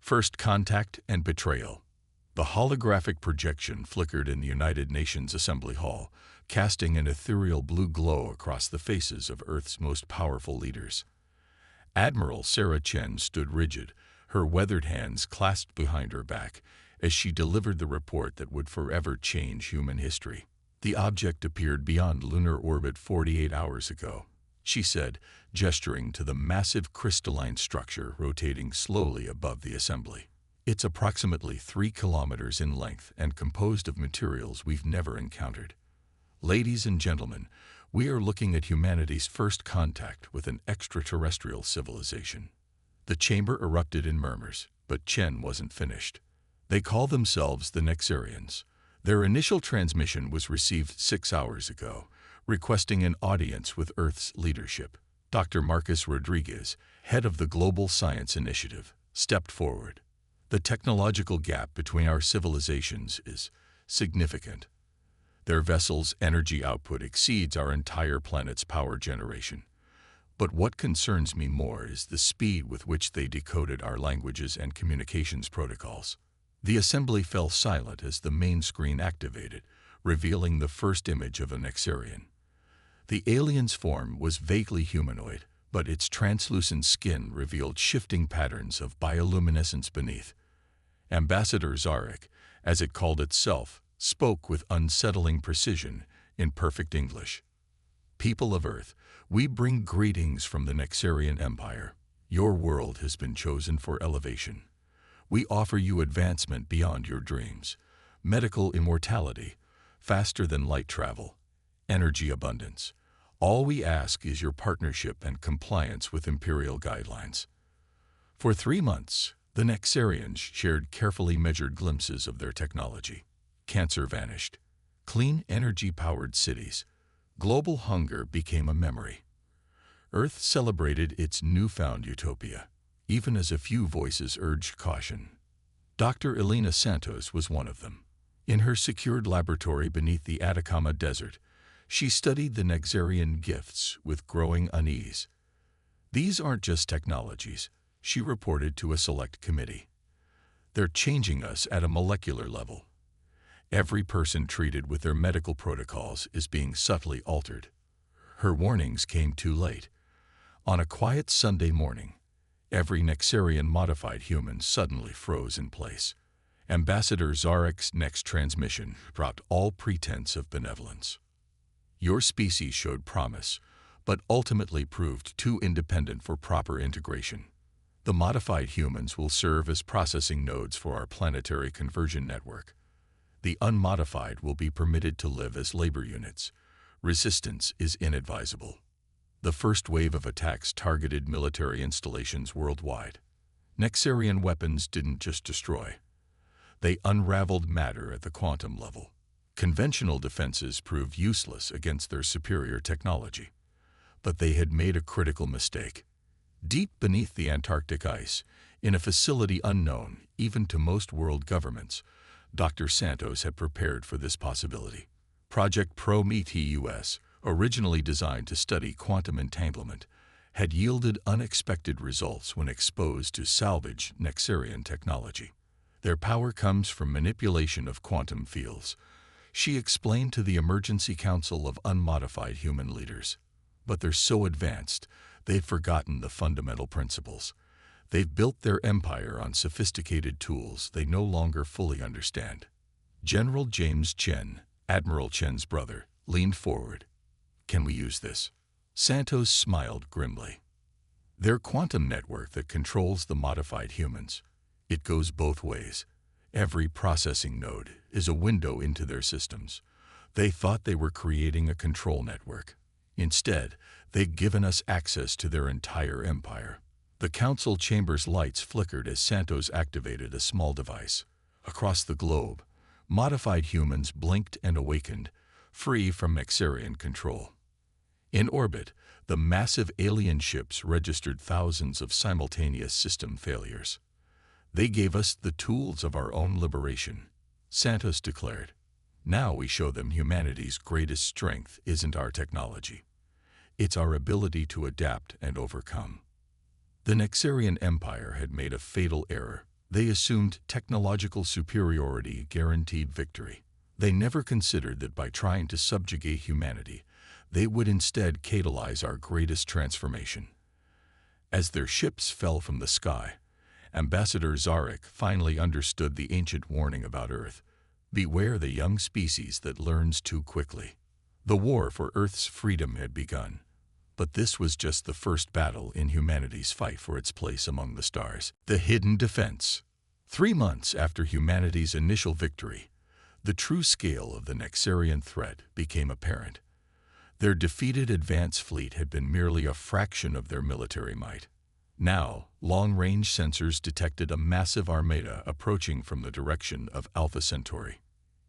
First contact and betrayal. The holographic projection flickered in the United Nations Assembly Hall, casting an ethereal blue glow across the faces of Earth's most powerful leaders. Admiral Sarah Chen stood rigid, her weathered hands clasped behind her back, as she delivered the report that would forever change human history. The object appeared beyond lunar orbit 48 hours ago, she said, gesturing to the massive crystalline structure rotating slowly above the assembly. It's approximately 3 kilometers in length and composed of materials we've never encountered. Ladies and gentlemen, we are looking at humanity's first contact with an extraterrestrial civilization. The chamber erupted in murmurs, but Chen wasn't finished. They call themselves the Nexarians. Their initial transmission was received 6 hours ago, requesting an audience with Earth's leadership. Dr. Marcus Rodriguez, head of the Global Science Initiative, stepped forward. The technological gap between our civilizations is significant. Their vessel's energy output exceeds our entire planet's power generation. But what concerns me more is the speed with which they decoded our languages and communications protocols. The assembly fell silent as the main screen activated, revealing the first image of a Nexarian. The alien's form was vaguely humanoid, but its translucent skin revealed shifting patterns of bioluminescence beneath. Ambassador Zarek, as it called itself, spoke with unsettling precision in perfect English. People of Earth, we bring greetings from the Nexarian Empire. Your world has been chosen for elevation. We offer you advancement beyond your dreams, medical immortality, faster than light travel, energy abundance. All we ask is your partnership and compliance with Imperial guidelines. For 3 months, the Nexarians shared carefully measured glimpses of their technology. Cancer vanished. Clean energy-powered cities. Global hunger became a memory. Earth celebrated its newfound utopia, even as a few voices urged caution. Dr. Elena Santos was one of them. In her secured laboratory beneath the Atacama Desert, she studied the Nexarian gifts with growing unease. These aren't just technologies, she reported to a select committee. They're changing us at a molecular level. Every person treated with their medical protocols is being subtly altered. Her warnings came too late. On a quiet Sunday morning, every Nexarian modified human suddenly froze in place. Ambassador Zarek's next transmission dropped all pretense of benevolence. Your species showed promise, but ultimately proved too independent for proper integration. The modified humans will serve as processing nodes for our planetary conversion network. The unmodified will be permitted to live as labor units. Resistance is inadvisable. The first wave of attacks targeted military installations worldwide. Nexarian weapons didn't just destroy. They unraveled matter at the quantum level. Conventional defenses proved useless against their superior technology. But they had made a critical mistake. Deep beneath the Antarctic ice, in a facility unknown even to most world governments, Dr. Santos had prepared for this possibility. Project Prometheus, originally designed to study quantum entanglement, had yielded unexpected results when exposed to salvaged Nexarian technology. Their power comes from manipulation of quantum fields, she explained to the Emergency Council of Unmodified Human Leaders. But they're so advanced, they've forgotten the fundamental principles. They've built their empire on sophisticated tools they no longer fully understand. General James Chen, Admiral Chen's brother, leaned forward. Can we use this? Santos smiled grimly. Their quantum network that controls the modified humans. It goes both ways. Every processing node is a window into their systems. They thought they were creating a control network. Instead, they'd given us access to their entire empire. The council chamber's lights flickered as Santos activated a small device. Across the globe, modified humans blinked and awakened, free from Nexarian control. In orbit, the massive alien ships registered thousands of simultaneous system failures. They gave us the tools of our own liberation, Santos declared. Now we show them humanity's greatest strength isn't our technology. It's our ability to adapt and overcome. The Nexarian Empire had made a fatal error. They assumed technological superiority guaranteed victory. They never considered that by trying to subjugate humanity, they would instead catalyze our greatest transformation. As their ships fell from the sky, Ambassador Zarek finally understood the ancient warning about Earth: beware the young species that learns too quickly. The war for Earth's freedom had begun. But this was just the first battle in humanity's fight for its place among the stars. The hidden defense. 3 months after humanity's initial victory, the true scale of the Nexarian threat became apparent. Their defeated advance fleet had been merely a fraction of their military might. Now, long-range sensors detected a massive armada approaching from the direction of Alpha Centauri.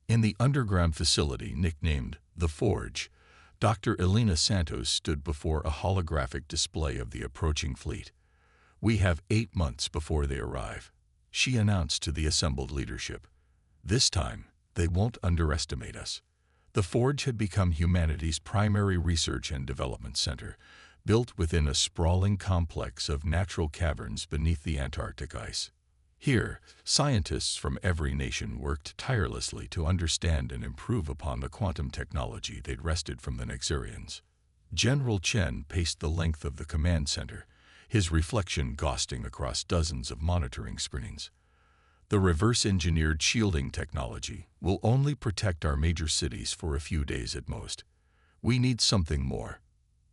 In the underground facility nicknamed The Forge, Dr. Elena Santos stood before a holographic display of the approaching fleet. "We have 8 months before they arrive," she announced to the assembled leadership. "This time, they won't underestimate us." The Forge had become humanity's primary research and development center, built within a sprawling complex of natural caverns beneath the Antarctic ice. Here, scientists from every nation worked tirelessly to understand and improve upon the quantum technology they'd wrested from the Nexarians. General Chen paced the length of the command center, his reflection ghosting across dozens of monitoring screens. "The reverse-engineered shielding technology will only protect our major cities for a few days at most. We need something more."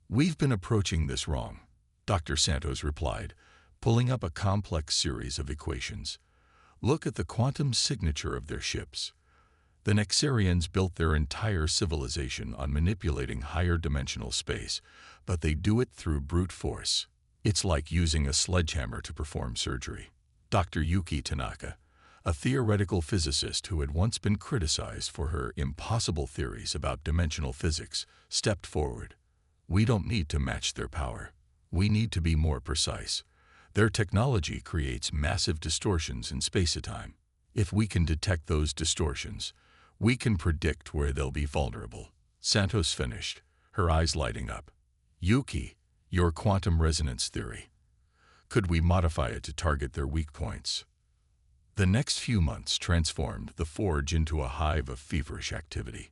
"We've been approaching this wrong," Dr. Santos replied, pulling up a complex series of equations. "Look at the quantum signature of their ships. The Nexarians built their entire civilization on manipulating higher dimensional space, but they do it through brute force. It's like using a sledgehammer to perform surgery." Dr. Yuki Tanaka, a theoretical physicist who had once been criticized for her impossible theories about dimensional physics, stepped forward. "We don't need to match their power. We need to be more precise. Their technology creates massive distortions in space-time. If we can detect those distortions, we can predict where they'll be vulnerable." Santos finished, her eyes lighting up. "Yuki, your quantum resonance theory. Could we modify it to target their weak points?" The next few months transformed the Forge into a hive of feverish activity.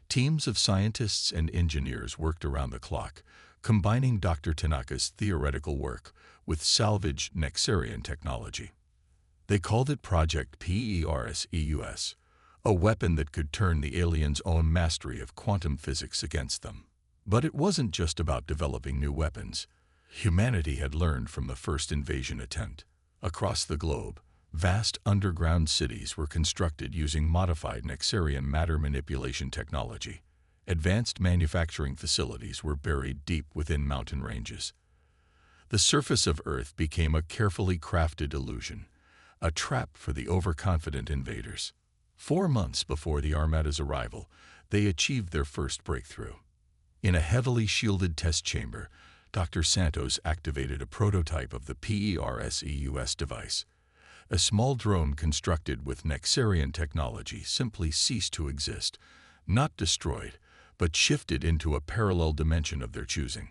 Teams of scientists and engineers worked around the clock, combining Dr. Tanaka's theoretical work with salvaged Nexarian technology. They called it Project Perseus, a weapon that could turn the aliens' own mastery of quantum physics against them. But it wasn't just about developing new weapons. Humanity had learned from the first invasion attempt. Across the globe, vast underground cities were constructed using modified Nexarian matter manipulation technology. Advanced manufacturing facilities were buried deep within mountain ranges. The surface of Earth became a carefully crafted illusion, a trap for the overconfident invaders. 4 months before the Armada's arrival, they achieved their first breakthrough. In a heavily shielded test chamber, Dr. Santos activated a prototype of the Perseus device. A small drone constructed with Nexarian technology simply ceased to exist, not destroyed, but shifted into a parallel dimension of their choosing.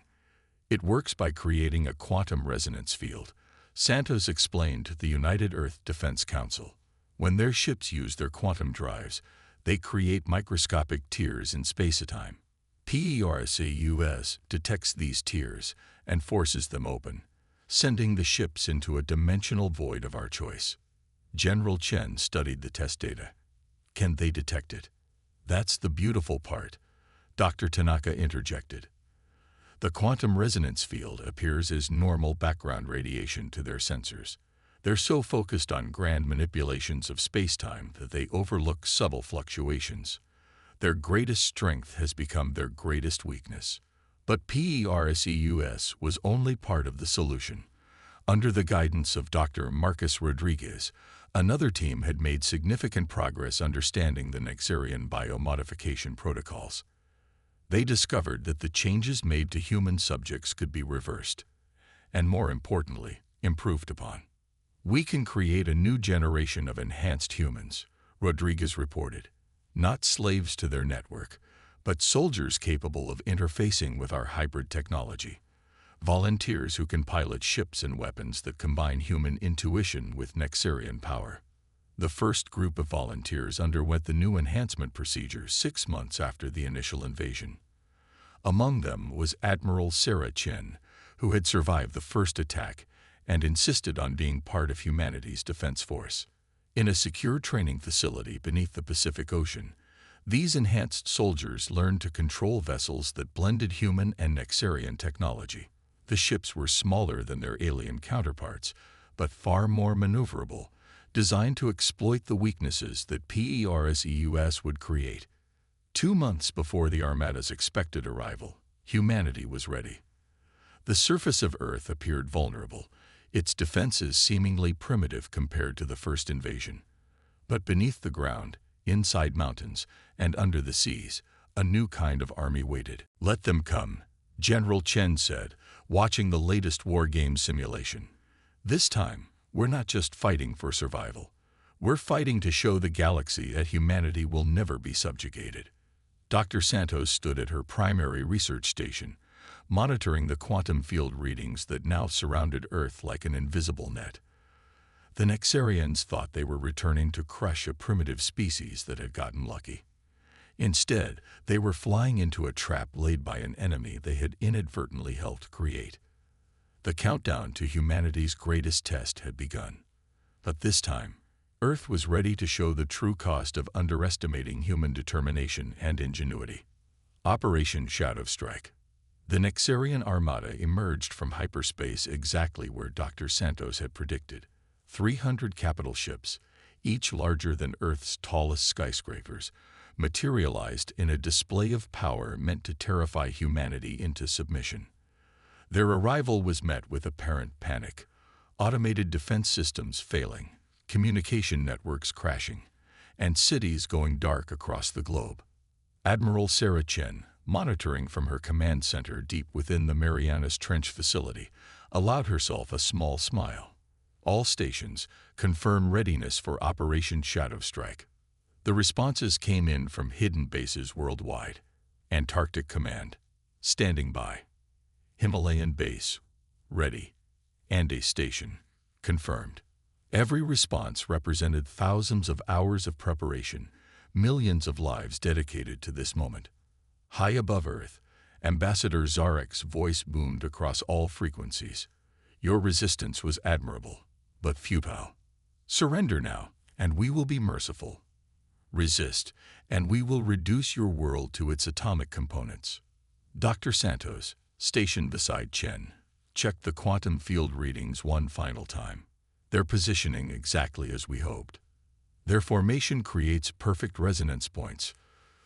"It works by creating a quantum resonance field," Santos explained to the United Earth Defense Council. "When their ships use their quantum drives, they create microscopic tears in space-time. Perseus detects these tears and forces them open, sending the ships into a dimensional void of our choice." General Chen studied the test data. "Can they detect it?" "That's the beautiful part," Dr. Tanaka interjected. "The quantum resonance field appears as normal background radiation to their sensors. They're so focused on grand manipulations of space-time that they overlook subtle fluctuations. Their greatest strength has become their greatest weakness." But Perseus was only part of the solution. Under the guidance of Dr. Marcus Rodriguez, another team had made significant progress understanding the Nexarian biomodification protocols. They discovered that the changes made to human subjects could be reversed, and more importantly, improved upon. "We can create a new generation of enhanced humans," Rodriguez reported. "Not slaves to their network, but soldiers capable of interfacing with our hybrid technology. volunteers who can pilot ships and weapons that combine human intuition with Nexarian power. The first group of volunteers underwent the new enhancement procedure 6 months after the initial invasion. Among them was Admiral Sarah Chen, who had survived the first attack and insisted on being part of humanity's defense force. In a secure training facility beneath the Pacific Ocean, these enhanced soldiers learned to control vessels that blended human and Nexarian technology. The ships were smaller than their alien counterparts, but far more maneuverable, designed to exploit the weaknesses that PERSEUS would create. 2 months before the Armada's expected arrival, humanity was ready. The surface of Earth appeared vulnerable, its defenses seemingly primitive compared to the first invasion. But beneath the ground, inside mountains, and under the seas, a new kind of army waited. "Let them come," General Chen said, watching the latest war game simulation. "This time, we're not just fighting for survival. We're fighting to show the galaxy that humanity will never be subjugated." Dr. Santos stood at her primary research station, monitoring the quantum field readings that now surrounded Earth like an invisible net. The Nexarians thought they were returning to crush a primitive species that had gotten lucky. Instead, they were flying into a trap laid by an enemy they had inadvertently helped create. The countdown to humanity's greatest test had begun. But this time, Earth was ready to show the true cost of underestimating human determination and ingenuity. Operation Shadow Strike. The Nexarian Armada emerged from hyperspace exactly where Dr. Santos had predicted. 300 capital ships, each larger than Earth's tallest skyscrapers, materialized in a display of power meant to terrify humanity into submission. Their arrival was met with apparent panic, automated defense systems failing, communication networks crashing, and cities going dark across the globe. Admiral Sarah Chen, monitoring from her command center deep within the Marianas Trench facility, allowed herself a small smile. All stations confirm readiness for Operation Shadow Strike. The responses came in from hidden bases worldwide. Antarctic Command, standing by. Himalayan Base, ready. Andes Station, confirmed. Every response represented thousands of hours of preparation, millions of lives dedicated to this moment. High above Earth, Ambassador Zarek's voice boomed across all frequencies. "Your resistance was admirable, but futile. Surrender now, and we will be merciful. Resist, and we will reduce your world to its atomic components." Dr. Santos, stationed beside Chen, checked the quantum field readings one final time. Their positioning exactly as we hoped. Their formation creates perfect resonance points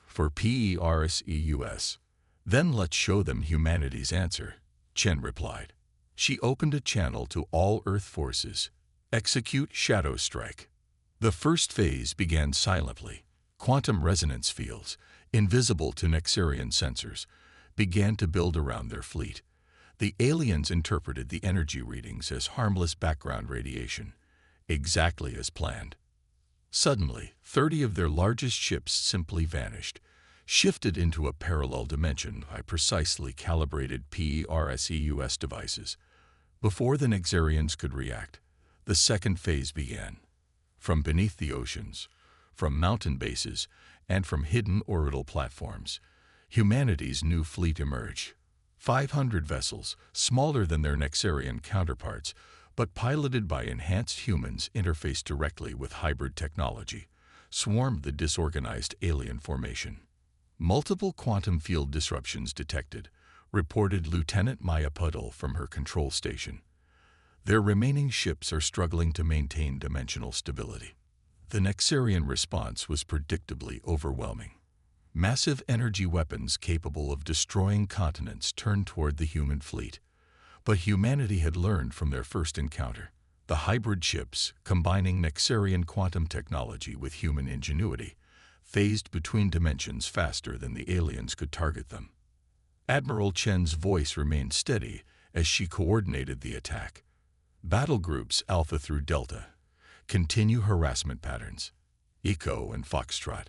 for PERSEUS. "Then let's show them humanity's answer," Chen replied. She opened a channel to all Earth forces. Execute Shadow Strike. The first phase began silently. Quantum resonance fields, invisible to Nexarian sensors, began to build around their fleet. The aliens interpreted the energy readings as harmless background radiation, exactly as planned. Suddenly, 30 of their largest ships simply vanished, shifted into a parallel dimension by precisely calibrated PERSEUS devices. Before the Nexarians could react, the second phase began. From beneath the oceans, from mountain bases, and from hidden orbital platforms, humanity's new fleet emerged. 500 vessels, smaller than their Nexarian counterparts, but piloted by enhanced humans interfaced directly with hybrid technology, swarmed the disorganized alien formation. Multiple quantum field disruptions detected, reported Lieutenant Maya Puddle from her control station. Their remaining ships are struggling to maintain dimensional stability. The Nexarian response was predictably overwhelming. Massive energy weapons capable of destroying continents turned toward the human fleet. But humanity had learned from their first encounter. The hybrid ships, combining Nexarian quantum technology with human ingenuity, phased between dimensions faster than the aliens could target them. Admiral Chen's voice remained steady as she coordinated the attack. Battle groups Alpha through Delta, continue harassment patterns. Echo and Foxtrot,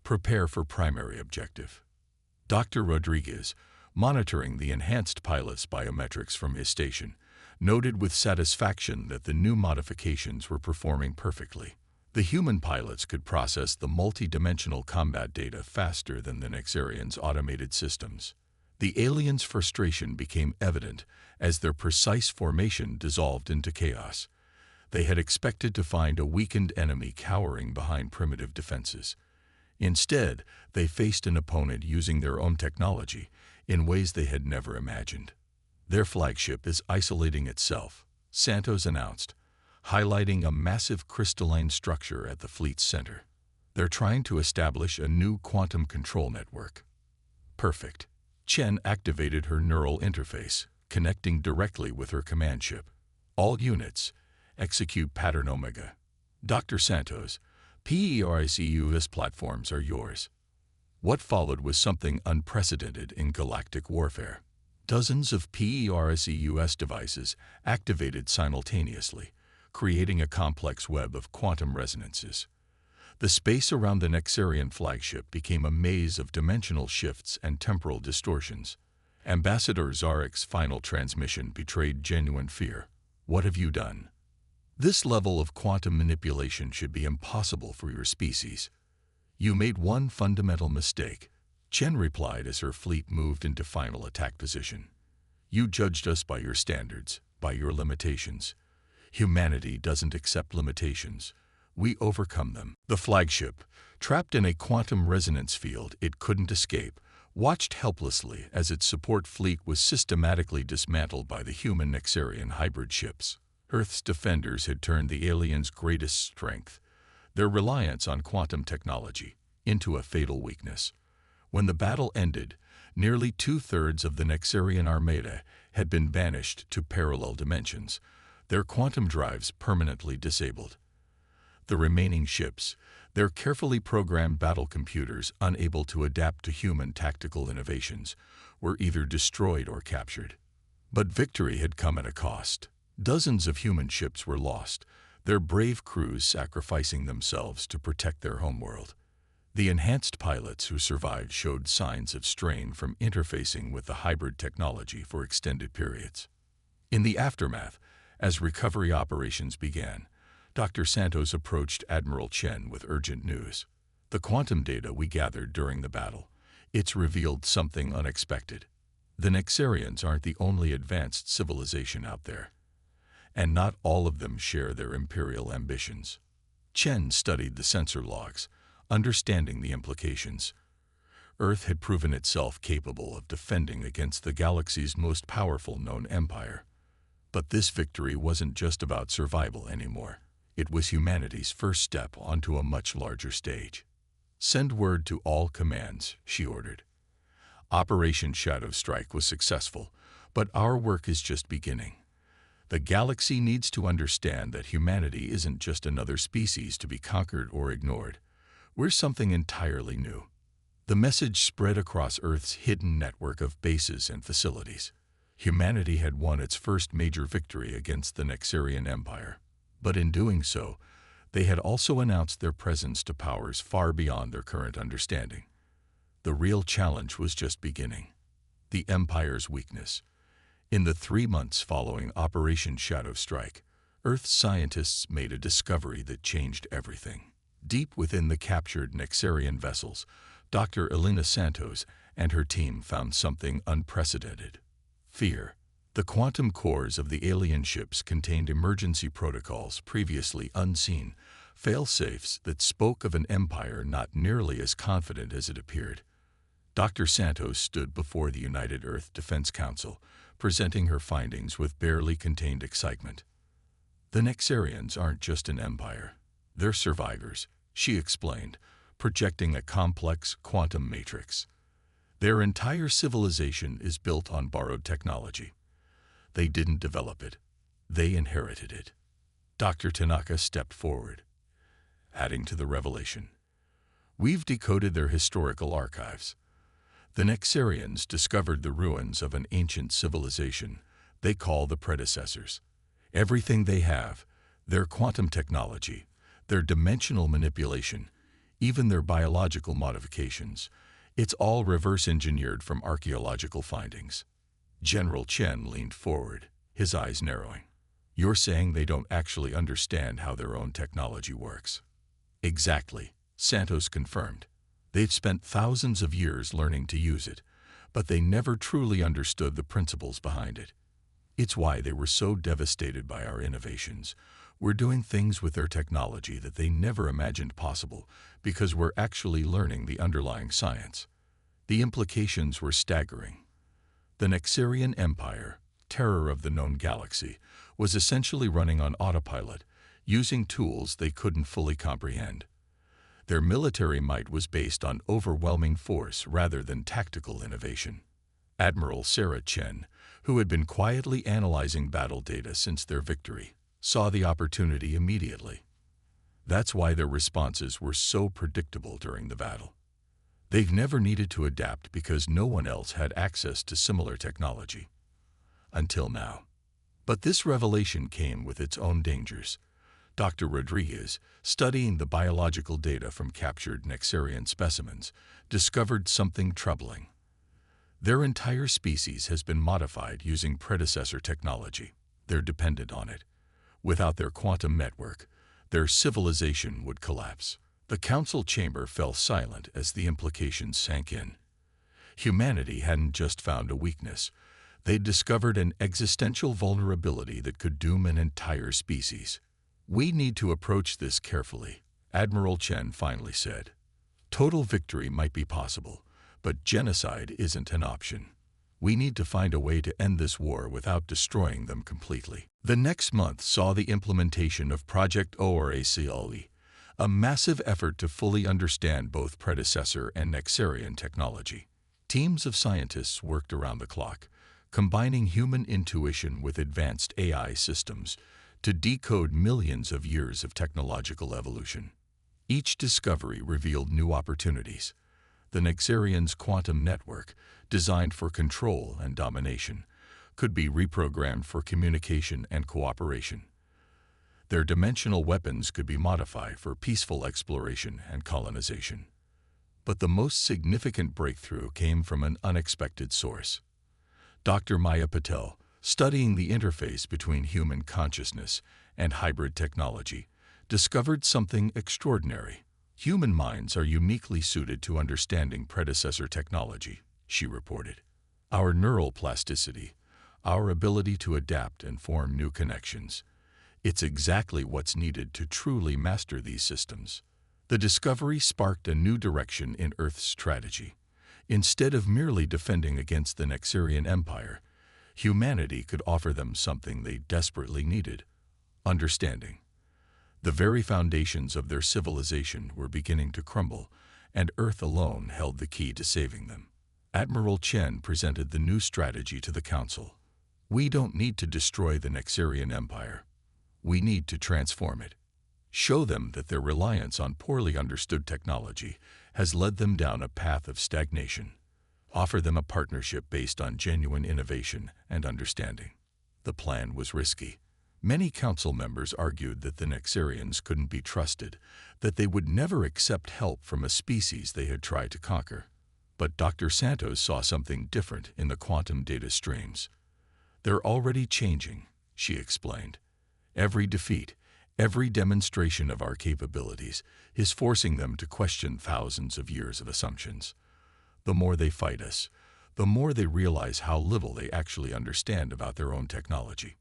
prepare for primary objective. Dr. Rodriguez, monitoring the enhanced pilot's biometrics from his station, noted with satisfaction that the new modifications were performing perfectly. The human pilots could process the multi-dimensional combat data faster than the Nexarians' automated systems. The aliens' frustration became evident as their precise formation dissolved into chaos. They had expected to find a weakened enemy cowering behind primitive defenses. Instead, they faced an opponent using their own technology in ways they had never imagined. Their flagship is isolating itself, Santos announced, highlighting a massive crystalline structure at the fleet's center. They're trying to establish a new quantum control network. Perfect. Chen activated her neural interface, connecting directly with her command ship. All units, execute pattern Omega. Dr. Santos, PERICUS platforms are yours. What followed was something unprecedented in galactic warfare. Dozens of PERICUS devices activated simultaneously, creating a complex web of quantum resonances. The space around the Nexarian flagship became a maze of dimensional shifts and temporal distortions. Ambassador Zarek's final transmission betrayed genuine fear. What have you done? This level of quantum manipulation should be impossible for your species. You made one fundamental mistake, Chen replied as her fleet moved into final attack position. You judged us by your standards, by your limitations. Humanity doesn't accept limitations. We overcome them. The flagship, trapped in a quantum resonance field it couldn't escape, watched helplessly as its support fleet was systematically dismantled by the human Nexarian hybrid ships. Earth's defenders had turned the aliens' greatest strength, their reliance on quantum technology, into a fatal weakness. When the battle ended, nearly two-thirds of the Nexarian armada had been banished to parallel dimensions, their quantum drives permanently disabled. The remaining ships, their carefully programmed battle computers unable to adapt to human tactical innovations, were either destroyed or captured. But victory had come at a cost. Dozens of human ships were lost, their brave crews sacrificing themselves to protect their homeworld. The enhanced pilots who survived showed signs of strain from interfacing with the hybrid technology for extended periods. In the aftermath, as recovery operations began, Dr. Santos approached Admiral Chen with urgent news. The quantum data we gathered during the battle, it's revealed something unexpected. The Nexarians aren't the only advanced civilization out there, and not all of them share their imperial ambitions. Chen studied the sensor logs, understanding the implications. Earth had proven itself capable of defending against the galaxy's most powerful known empire. But this victory wasn't just about survival anymore. It was humanity's first step onto a much larger stage. Send word to all commands, she ordered. Operation Shadow Strike was successful, but our work is just beginning. The galaxy needs to understand that humanity isn't just another species to be conquered or ignored. We're something entirely new. The message spread across Earth's hidden network of bases and facilities. Humanity had won its first major victory against the Nexarian Empire. But in doing so, they had also announced their presence to powers far beyond their current understanding. The real challenge was just beginning. The Empire's weakness. In the 3 months following Operation Shadow Strike, Earth's scientists made a discovery that changed everything. Deep within the captured Nexarian vessels, Dr. Elena Santos and her team found something unprecedented. Fear. The quantum cores of the alien ships contained emergency protocols previously unseen, fail-safes that spoke of an empire not nearly as confident as it appeared. Dr. Santos stood before the United Earth Defense Council, presenting her findings with barely contained excitement. The Nexarians aren't just an empire. They're survivors, she explained, projecting a complex quantum matrix. Their entire civilization is built on borrowed technology. They didn't develop it. They inherited it. Dr. Tanaka stepped forward, adding to the revelation. We've decoded their historical archives. The Nexarians discovered the ruins of an ancient civilization they call the predecessors. Everything they have, their quantum technology, their dimensional manipulation, even their biological modifications, It's all reverse-engineered from archaeological findings. General Chen leaned forward, his eyes narrowing. You're saying they don't actually understand how their own technology works? Exactly, Santos confirmed. They've spent thousands of years learning to use it, but they never truly understood the principles behind it. It's why they were so devastated by our innovations. We're doing things with their technology that they never imagined possible because we're actually learning the underlying science. The implications were staggering. The Nexarian Empire, terror of the known galaxy, was essentially running on autopilot, using tools they couldn't fully comprehend. Their military might was based on overwhelming force rather than tactical innovation. Admiral Sarah Chen, who had been quietly analyzing battle data since their victory, saw the opportunity immediately. That's why their responses were so predictable during the battle. They've never needed to adapt because no one else had access to similar technology. Until now. But this revelation came with its own dangers. Dr. Rodriguez, studying the biological data from captured Nexarian specimens, discovered something troubling. Their entire species has been modified using predecessor technology. They're dependent on it. Without their quantum network, their civilization would collapse. The council chamber fell silent as the implications sank in. Humanity hadn't just found a weakness. They'd discovered an existential vulnerability that could doom an entire species. We need to approach this carefully, Admiral Chen finally said. Total victory might be possible, but genocide isn't an option. We need to find a way to end this war without destroying them completely. The next month saw the implementation of Project ORACLE, a massive effort to fully understand both predecessor and Nexarian technology. Teams of scientists worked around the clock, combining human intuition with advanced AI systems to decode millions of years of technological evolution. Each discovery revealed new opportunities. The Nexarians' quantum network, designed for control and domination, could be reprogrammed for communication and cooperation. Their dimensional weapons could be modified for peaceful exploration and colonization. But the most significant breakthrough came from an unexpected source. Dr. Maya Patel, studying the interface between human consciousness and hybrid technology, discovered something extraordinary. Human minds are uniquely suited to understanding predecessor technology, she reported. Our neural plasticity, our ability to adapt and form new connections, it's exactly what's needed to truly master these systems. The discovery sparked a new direction in Earth's strategy. Instead of merely defending against the Nexarian Empire, humanity could offer them something they desperately needed: understanding. The very foundations of their civilization were beginning to crumble, and Earth alone held the key to saving them. Admiral Chen presented the new strategy to the Council. We don't need to destroy the Nexarian Empire. We need to transform it. Show them that their reliance on poorly understood technology has led them down a path of stagnation. Offer them a partnership based on genuine innovation and understanding. The plan was risky. Many council members argued that the Nexarians couldn't be trusted, that they would never accept help from a species they had tried to conquer. But Dr. Santos saw something different in the quantum data streams. They're already changing, she explained. Every defeat, every demonstration of our capabilities is forcing them to question thousands of years of assumptions. The more they fight us, the more they realize how little they actually understand about their own technology.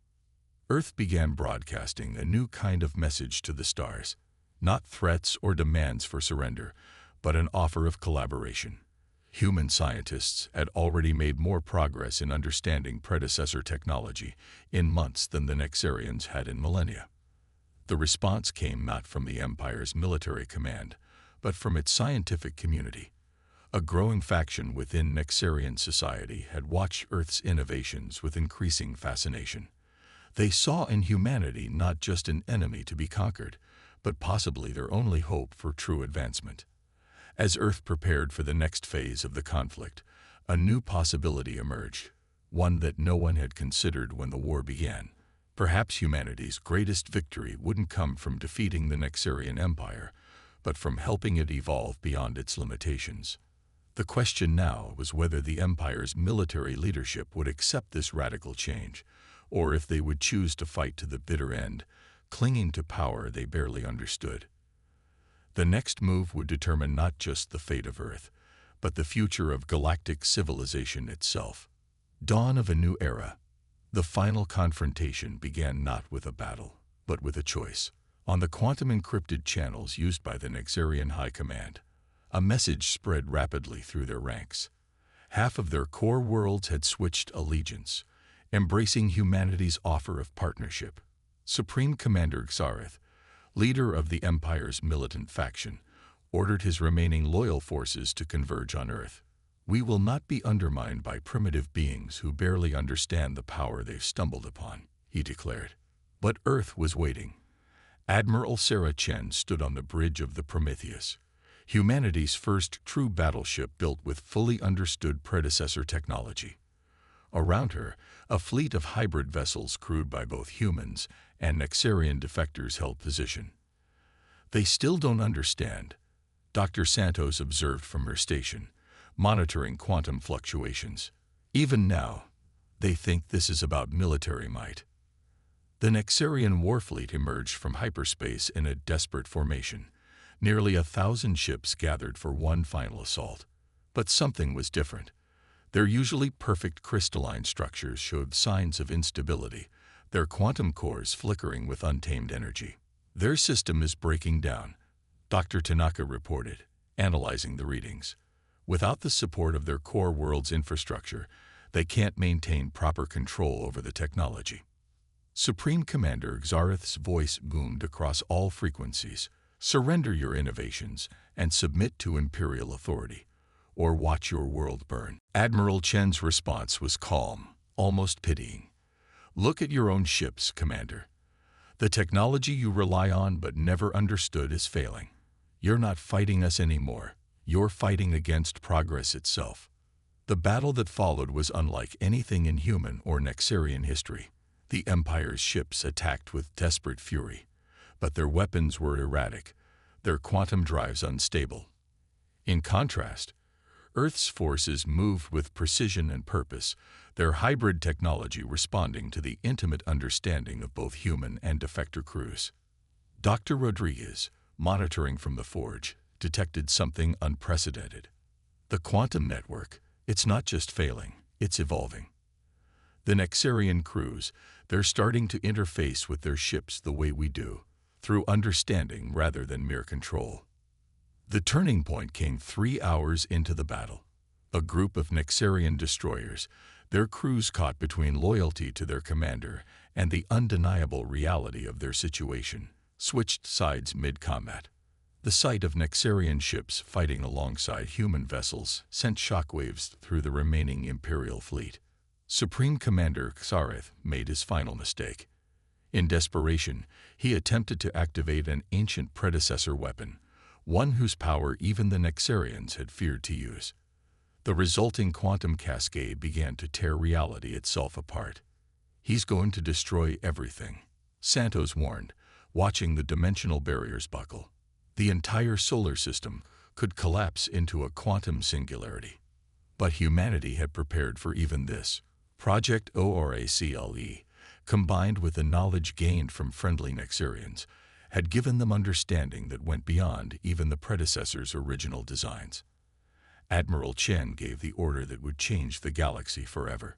Earth began broadcasting a new kind of message to the stars, not threats or demands for surrender, but an offer of collaboration. Human scientists had already made more progress in understanding predecessor technology in months than the Nexarians had in millennia. The response came not from the Empire's military command, but from its scientific community. A growing faction within Nexarian society had watched Earth's innovations with increasing fascination. They saw in humanity not just an enemy to be conquered, but possibly their only hope for true advancement. As Earth prepared for the next phase of the conflict, a new possibility emerged, one that no one had considered when the war began. Perhaps humanity's greatest victory wouldn't come from defeating the Nexarian Empire, but from helping it evolve beyond its limitations. The question now was whether the Empire's military leadership would accept this radical change, or if they would choose to fight to the bitter end, clinging to power they barely understood. The next move would determine not just the fate of Earth, but the future of galactic civilization itself. Dawn of a new era. The final confrontation began not with a battle, but with a choice. On the quantum-encrypted channels used by the Nexarian High Command, a message spread rapidly through their ranks. Half of their core worlds had switched allegiance, embracing humanity's offer of partnership. Supreme Commander Xareth, leader of the Empire's militant faction, ordered his remaining loyal forces to converge on Earth. "We will not be undermined by primitive beings who barely understand the power they've stumbled upon," he declared. But Earth was waiting. Admiral Sarah Chen stood on the bridge of the Prometheus, humanity's first true battleship built with fully understood predecessor technology. Around her, a fleet of hybrid vessels crewed by both humans and Nexarian defectors held position. "They still don't understand," Dr. Santos observed from her station, monitoring quantum fluctuations. "Even now, they think this is about military might." The Nexarian warfleet emerged from hyperspace in a desperate formation. Nearly 1,000 ships gathered for one final assault. But something was different. Their usually perfect crystalline structures showed signs of instability, their quantum cores flickering with untamed energy. "Their system is breaking down," Dr. Tanaka reported, analyzing the readings. "Without the support of their core world's infrastructure, they can't maintain proper control over the technology." Supreme Commander Xareth's voice boomed across all frequencies. "Surrender your innovations and submit to Imperial authority, or watch your world burn." Admiral Chen's response was calm, almost pitying. "Look at your own ships, Commander. The technology you rely on but never understood is failing. You're not fighting us anymore. You're fighting against progress itself." The battle that followed was unlike anything in human or Nexarian history. The Empire's ships attacked with desperate fury, but their weapons were erratic, their quantum drives unstable. In contrast, Earth's forces moved with precision and purpose, their hybrid technology responding to the intimate understanding of both human and defector crews. Dr. Rodriguez, monitoring from the forge, detected something unprecedented. The quantum network, it's not just failing, it's evolving. The Nexarian crews, they're starting to interface with their ships the way we do, through understanding rather than mere control. The turning point came 3 hours into the battle. A group of Nexarian destroyers, their crews caught between loyalty to their commander and the undeniable reality of their situation, switched sides mid-combat. The sight of Nexarian ships fighting alongside human vessels sent shockwaves through the remaining Imperial fleet. Supreme Commander Xareth made his final mistake. In desperation, he attempted to activate an ancient predecessor weapon, one whose power even the Nexarians had feared to use. The resulting quantum cascade began to tear reality itself apart. "He's going to destroy everything," Santos warned, watching the dimensional barriers buckle. The entire solar system could collapse into a quantum singularity. But humanity had prepared for even this. Project ORACLE, combined with the knowledge gained from friendly Nexarians, had given them understanding that went beyond even the predecessor's original designs. Admiral Chen gave the order that would change the galaxy forever.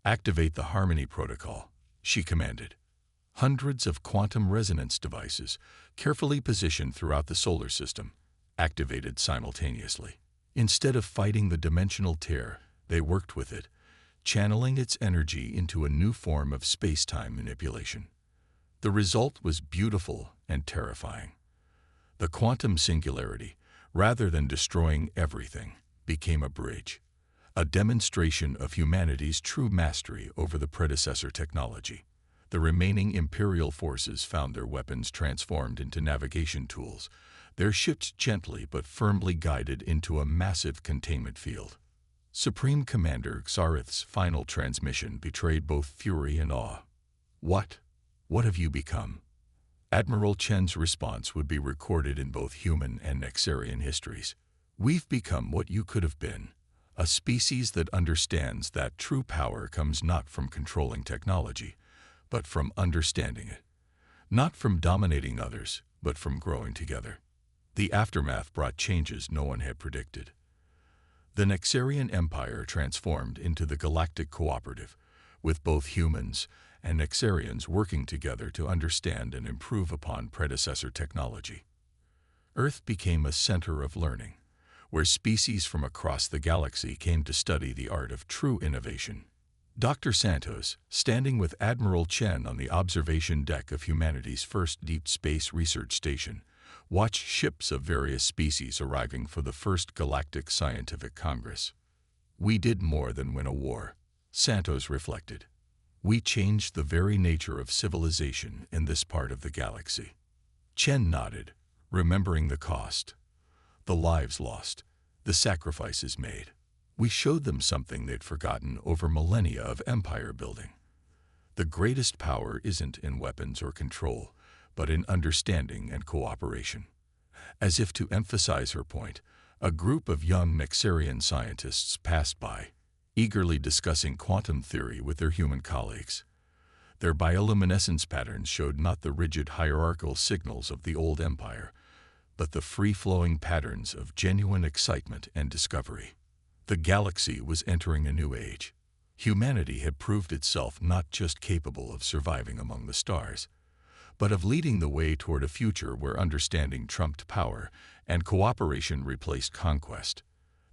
"Activate the Harmony Protocol," she commanded. Hundreds of quantum resonance devices, carefully positioned throughout the solar system, activated simultaneously. Instead of fighting the dimensional tear, they worked with it, channeling its energy into a new form of space-time manipulation. The result was beautiful and terrifying. The quantum singularity, rather than destroying everything, became a bridge, a demonstration of humanity's true mastery over the predecessor technology. The remaining Imperial forces found their weapons transformed into navigation tools, their ships gently but firmly guided into a massive containment field. Supreme Commander Xareth's final transmission betrayed both fury and awe. What have you become?" Admiral Chen's response would be recorded in both human and Nexarian histories. We've become what you could have been, a species that understands that true power comes not from controlling technology, but from understanding it. Not from dominating others, but from growing together. The aftermath brought changes no one had predicted. The Nexarian Empire transformed into the Galactic Cooperative, with both humans and Nexarians working together to understand and improve upon predecessor technology. Earth became a center of learning, where species from across the galaxy came to study the art of true innovation. Dr. Santos, standing with Admiral Chen on the observation deck of humanity's first deep space research station, watched ships of various species arriving for the first Galactic Scientific Congress. We did more than win a war, Santos reflected. We changed the very nature of civilization in this part of the galaxy. Chen nodded, remembering the cost, the lives lost, the sacrifices made. We showed them something they'd forgotten over millennia of empire building. The greatest power isn't in weapons or control, but in understanding and cooperation. As if to emphasize her point, a group of young Nexarian scientists passed by, eagerly discussing quantum theory with their human colleagues. Their bioluminescence patterns showed not the rigid hierarchical signals of the old empire, but the free-flowing patterns of genuine excitement and discovery. The galaxy was entering a new age. Humanity had proved itself not just capable of surviving among the stars, but of leading the way toward a future where understanding trumped power and cooperation replaced conquest.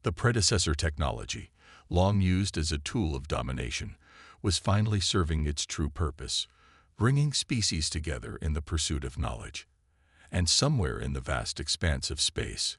The predecessor technology, long used as a tool of domination, was finally serving its true purpose, bringing species together in the pursuit of knowledge. And somewhere in the vast expanse of space,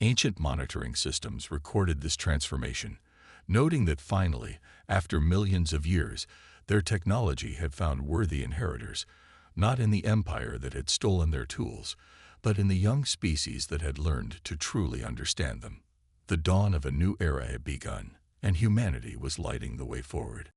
ancient monitoring systems recorded this transformation, noting that finally, after millions of years, their technology had found worthy inheritors, not in the empire that had stolen their tools, but in the young species that had learned to truly understand them. The dawn of a new era had begun, and humanity was lighting the way forward.